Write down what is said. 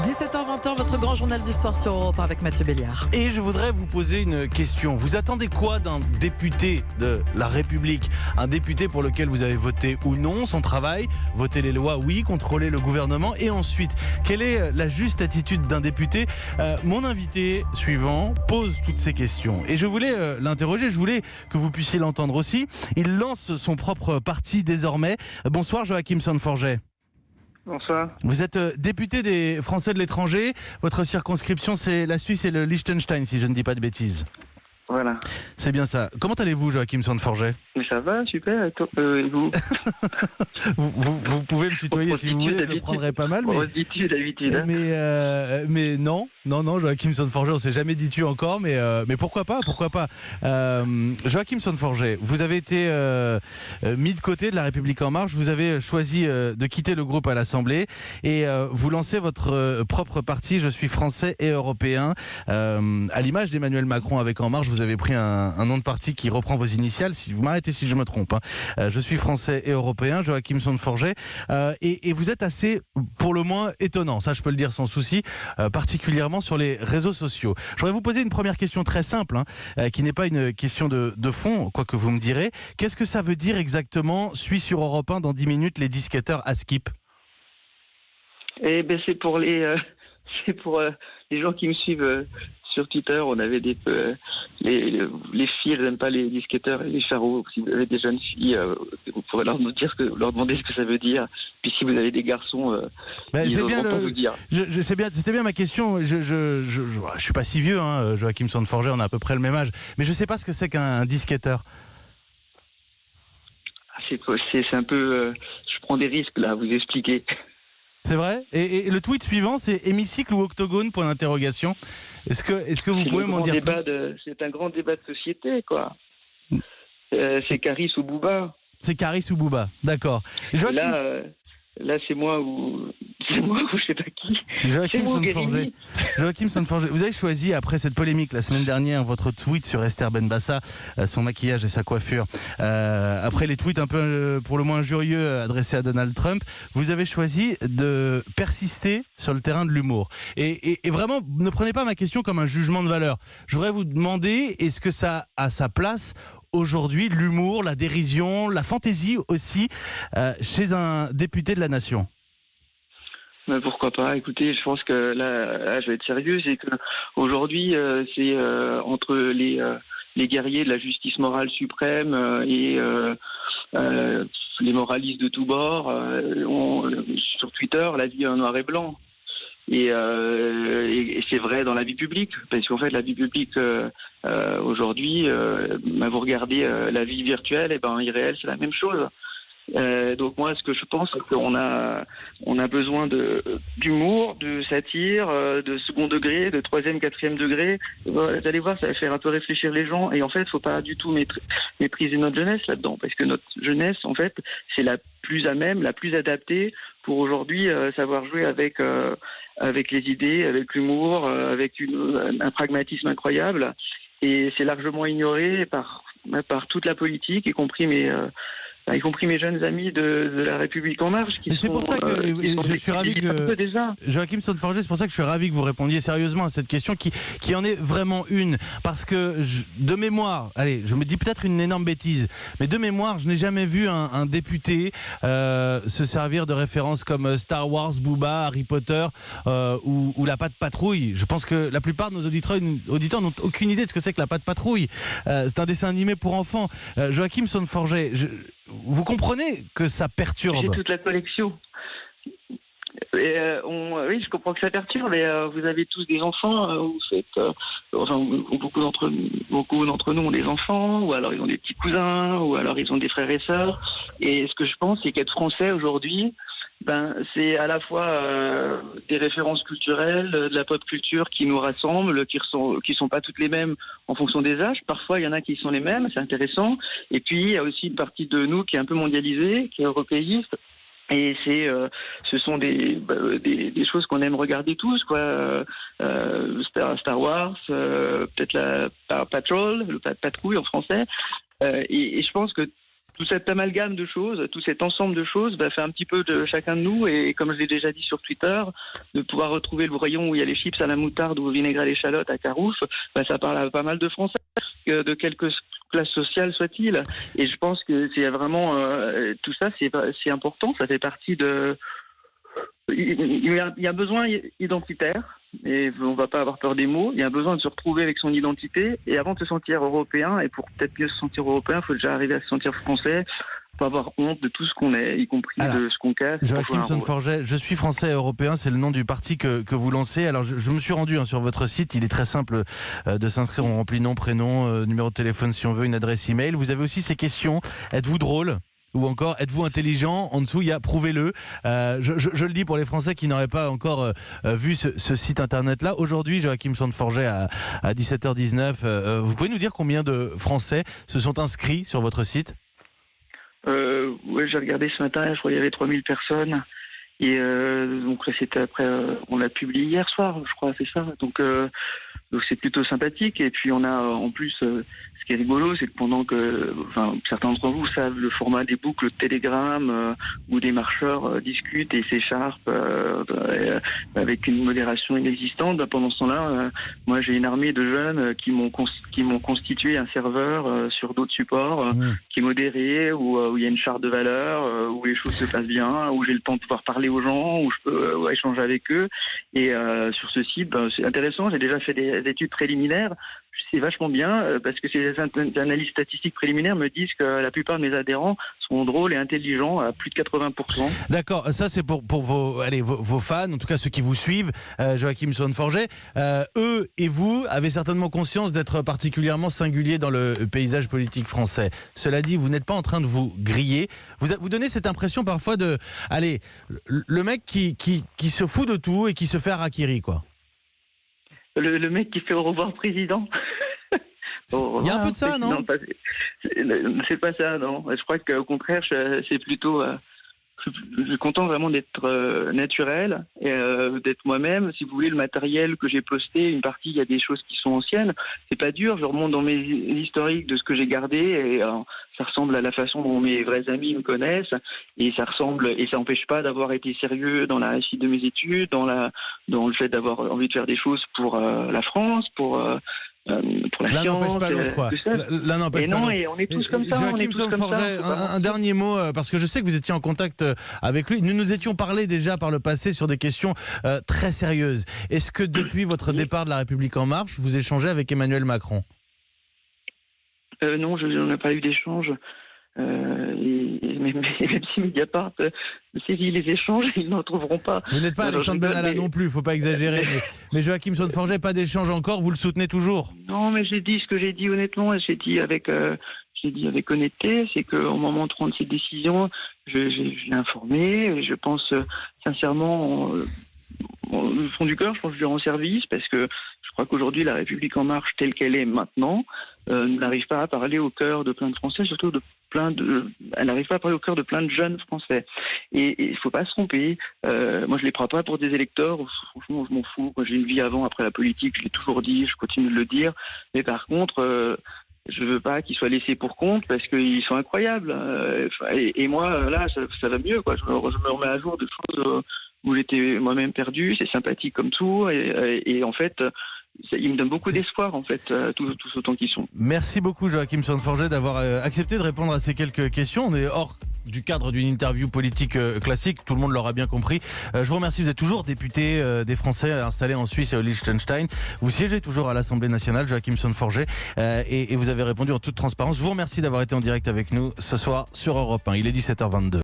17h20, votre grand journal du soir sur Europe 1 avec Mathieu Béliard. Et je voudrais vous poser une question. Vous attendez quoi d'un député de la République? Un député pour lequel vous avez voté ou non son travail, voter les lois, oui, contrôler le gouvernement. Et ensuite, quelle est la juste attitude d'un député? Mon invité suivant pose toutes ces questions. Et je voulais l'interroger, je voulais que vous puissiez l'entendre aussi. Il lance son propre parti désormais. Bonsoir Joachim Son-Forget. Bonsoir. Vous êtes député des Français de l'étranger. Votre circonscription, c'est la Suisse et le Liechtenstein, si je ne dis pas de bêtises. Voilà. C'est bien ça. Comment allez-vous, Joachim Son-Forget? Mais ça va, super. Et vous vous pouvez me tutoyer si vous voulez, je le prendrai pas mal. On se dit tu d'habitude. Mais non, Joachim Son-Forget, on ne s'est jamais dit tu encore, mais pourquoi pas. Joachim Son-Forget, vous avez été mis de côté de La République En Marche, vous avez choisi de quitter le groupe à l'Assemblée et vous lancez votre propre parti, Je suis français et européen. À l'image d'Emmanuel Macron avec En Marche, vous avez pris un nom de parti qui reprend vos initiales, si vous m'arrêtez si je me trompe. Je suis français et européen, Joachim Son-Forget, et vous êtes assez, pour le moins, étonnant, ça je peux le dire sans souci, particulièrement sur les réseaux sociaux. Je voudrais vous poser une première question très simple, qui n'est pas une question de fond, quoi que vous me direz. Qu'est-ce que ça veut dire exactement, suis sur Europe 1 dans 10 minutes, les disquatteurs à skip? Eh ben c'est pour les gens qui me suivent sur Twitter. On avait les filles, elles n'aiment pas les disquatteurs et les charros. Si vous avez des jeunes filles, vous pourrez leur demander ce que ça veut dire. Puis si vous avez des garçons, ils vont pas vous dire. Je sais bien, c'était bien ma question. Je suis pas si vieux, Joachim Son-Forget, on a à peu près le même âge, mais je sais pas ce que c'est qu'un disquetteur. C'est un peu, je prends des risques là à vous expliquer. C'est vrai. Et le tweet suivant, c'est hémicycle ou octogone, point d'interrogation. Est-ce que vous pouvez m'en dire plus? C'est un grand débat de société, quoi. C'est Caris ou Booba. C'est Caris ou Booba, d'accord. Là, c'est moi ou je sais pas qui. Joachim Son-Forget, vous avez choisi, après cette polémique la semaine dernière, votre tweet sur Esther Benbassa, son maquillage et sa coiffure, après les tweets un peu pour le moins injurieux adressés à Donald Trump, vous avez choisi de persister sur le terrain de l'humour. Et vraiment, ne prenez pas ma question comme un jugement de valeur. Je voudrais vous demander, est-ce que ça a sa place aujourd'hui, l'humour, la dérision, la fantaisie aussi, chez un député de la nation? Mais pourquoi pas? Écoutez, je pense que là, je vais être sérieux, c'est que aujourd'hui, c'est entre les guerriers de la justice morale suprême et les moralistes de tous bords. Sur Twitter, la vie est en noir et blanc. Et c'est vrai dans la vie publique, parce qu'en fait la vie publique aujourd'hui, vous regardez la vie virtuelle, et irréelle, c'est la même chose. Donc moi, ce que je pense, c'est qu'on a besoin d'humour, de satire, de second degré, de troisième, quatrième degré. Vous allez voir, ça va faire un peu réfléchir les gens. Et en fait, il ne faut pas du tout mépriser notre jeunesse là-dedans, parce que notre jeunesse, en fait, c'est la plus à même, la plus adaptée pour aujourd'hui savoir jouer avec les idées, avec l'humour, avec un pragmatisme incroyable. Et c'est largement ignoré par toute la politique, y compris mes jeunes amis de La République En Marche. C'est pour ça que je suis ravi que Joachim Son-Forget, c'est pour ça que je suis ravi que vous répondiez sérieusement à cette question qui en est vraiment une, parce que de mémoire, allez, je me dis peut-être une énorme bêtise, mais de mémoire, je n'ai jamais vu un député se servir de références comme Star Wars, Booba, Harry Potter ou La Patte Patrouille. Je pense que la plupart de nos auditeurs n'ont aucune idée de ce que c'est que La Patte Patrouille. C'est un dessin animé pour enfants. Joachim Son-Forget, vous comprenez que ça perturbe? J'ai toute la collection. Oui, je comprends que ça perturbe, mais vous avez tous des enfants, vous faites, beaucoup d'entre nous ont des enfants, ou alors ils ont des petits cousins, ou alors ils ont des frères et sœurs. Et ce que je pense, c'est qu'être français aujourd'hui, c'est à la fois des références culturelles, de la pop culture qui nous rassemble, qui sont pas toutes les mêmes en fonction des âges. Parfois, il y en a qui sont les mêmes, c'est intéressant. Et puis, il y a aussi une partie de nous qui est un peu mondialisée, qui est européiste. Et ce sont des choses qu'on aime regarder tous, quoi. Star Wars, peut-être la Patrol, le Patrouille en français. Et je pense que tout cet amalgame de choses, tout cet ensemble de choses, fait un petit peu de chacun de nous. Et comme je l'ai déjà dit sur Twitter, de pouvoir retrouver le rayon où il y a les chips à la moutarde ou au vinaigre à l'échalote à Carouf, ça parle à pas mal de Français, de quelque classe sociale soit-il. Et je pense que c'est vraiment tout ça, c'est important. Ça fait partie de. Il y a un besoin identitaire, et on ne va pas avoir peur des mots. Il y a un besoin de se retrouver avec son identité, et avant de se sentir européen, et pour peut-être mieux se sentir européen, il faut déjà arriver à se sentir français, pas avoir honte de tout ce qu'on est, y compris de ce qu'on casse. Joachim Son-Forget, je suis français et européen, c'est le nom du parti que vous lancez. Alors je me suis rendu sur votre site, il est très simple de s'inscrire, on remplit nom, prénom, numéro de téléphone si on veut, une adresse email. Vous avez aussi ces questions, êtes-vous drôle ? Ou encore, êtes-vous intelligent ? En dessous, il y a prouvez-le. Je le dis pour les Français qui n'auraient pas encore vu ce site internet-là. Aujourd'hui, Joachim Son-Forget à 17h19, vous pouvez nous dire combien de Français se sont inscrits sur votre site ? Oui, j'ai regardé ce matin, je crois qu'il y avait 3000 personnes. Et donc c'était après, on l'a publié hier soir, je crois, c'est ça. Donc c'est plutôt sympathique. Et puis on a en plus, ce qui est rigolo, c'est que pendant que, certains d'entre vous savent le format des boucles Telegram où des marcheurs discutent et s'écharpent avec une modération inexistante. Pendant ce temps-là, moi j'ai une armée de jeunes qui m'ont constitué un serveur sur d'autres supports qui est modéré, où il y a une charte de valeurs, où les choses se passent bien, où j'ai le temps de pouvoir parler aux gens, où je peux échanger avec eux. Et sur ce site, c'est intéressant, j'ai déjà fait des études préliminaires. C'est vachement bien parce que ces analyses statistiques préliminaires me disent que la plupart de mes adhérents sont drôles et intelligents à plus de 80%. D'accord, ça c'est pour vos fans, en tout cas ceux qui vous suivent, Joachim Son-Forget. Eux et vous avez certainement conscience d'être particulièrement singulier dans le paysage politique français. Cela dit, vous n'êtes pas en train de vous griller. Vous donnez cette impression parfois de, le mec qui se fout de tout et qui se fait harakiri, quoi. Le mec qui fait au revoir président. Il y a un peu de ça, non ? C'est pas ça, non. Je crois qu'au contraire, c'est plutôt... je suis content vraiment d'être naturel et d'être moi-même. Si vous voulez, le matériel que j'ai posté, une partie, il y a des choses qui sont anciennes. C'est pas dur, je remonte dans mes historiques de ce que j'ai gardé et ça ressemble à la façon dont mes vrais amis me connaissent et ça n'empêche pas d'avoir été sérieux dans la réussite de mes études, dans le fait d'avoir envie de faire des choses pour la France, pour la l'un science. n'empêche pas l'autre, quoi. L'un n'empêche pas l'autre. Et on est tous comme ça. Joachim Son-Forget, un dernier mot, parce que je sais que vous étiez en contact avec lui. Nous nous étions parlé déjà par le passé sur des questions très sérieuses. Est-ce que depuis votre départ de La République En Marche, vous échangez avec Emmanuel Macron ? Non, je n'ai pas eu d'échange. Même si Mediapart saisit les échanges, ils n'en trouveront pas. Vous n'êtes pas Alexandre Benalla non plus, il ne faut pas exagérer. Mais Joachim Son-Forget, pas d'échange encore, vous le soutenez toujours ? Non, mais j'ai dit ce que j'ai dit honnêtement, et j'ai dit avec honnêteté, c'est qu'au moment de prendre cette décision, je l'ai informé, et je pense sincèrement, au fond du cœur, je pense que je lui rends service, parce que je crois qu'aujourd'hui, La République En Marche, telle qu'elle est maintenant, n'arrive pas à parler au cœur de plein de Français, surtout elle n'arrive pas à parler au cœur de plein de jeunes Français. Et il ne faut pas se tromper. Moi, je ne les prends pas pour des électeurs. Franchement, je m'en fous. Moi, j'ai une vie avant, après la politique. Je l'ai toujours dit, je continue de le dire. Mais par contre, je ne veux pas qu'ils soient laissés pour compte parce qu'ils sont incroyables. Et moi, là, ça va mieux, quoi. Je me remets à jour de choses où j'étais moi-même perdu. C'est sympathique comme tout. Et en fait... il me donne beaucoup d'espoir, en fait, tous autant qu'ils sont. Merci beaucoup, Joachim Son-Forget, d'avoir accepté de répondre à ces quelques questions. On est hors du cadre d'une interview politique classique, tout le monde l'aura bien compris. Je vous remercie, vous êtes toujours député des Français installé en Suisse et au Liechtenstein. Vous siégez toujours à l'Assemblée nationale, Joachim Son-Forget, et vous avez répondu en toute transparence. Je vous remercie d'avoir été en direct avec nous ce soir sur Europe 1. Il est 17h22.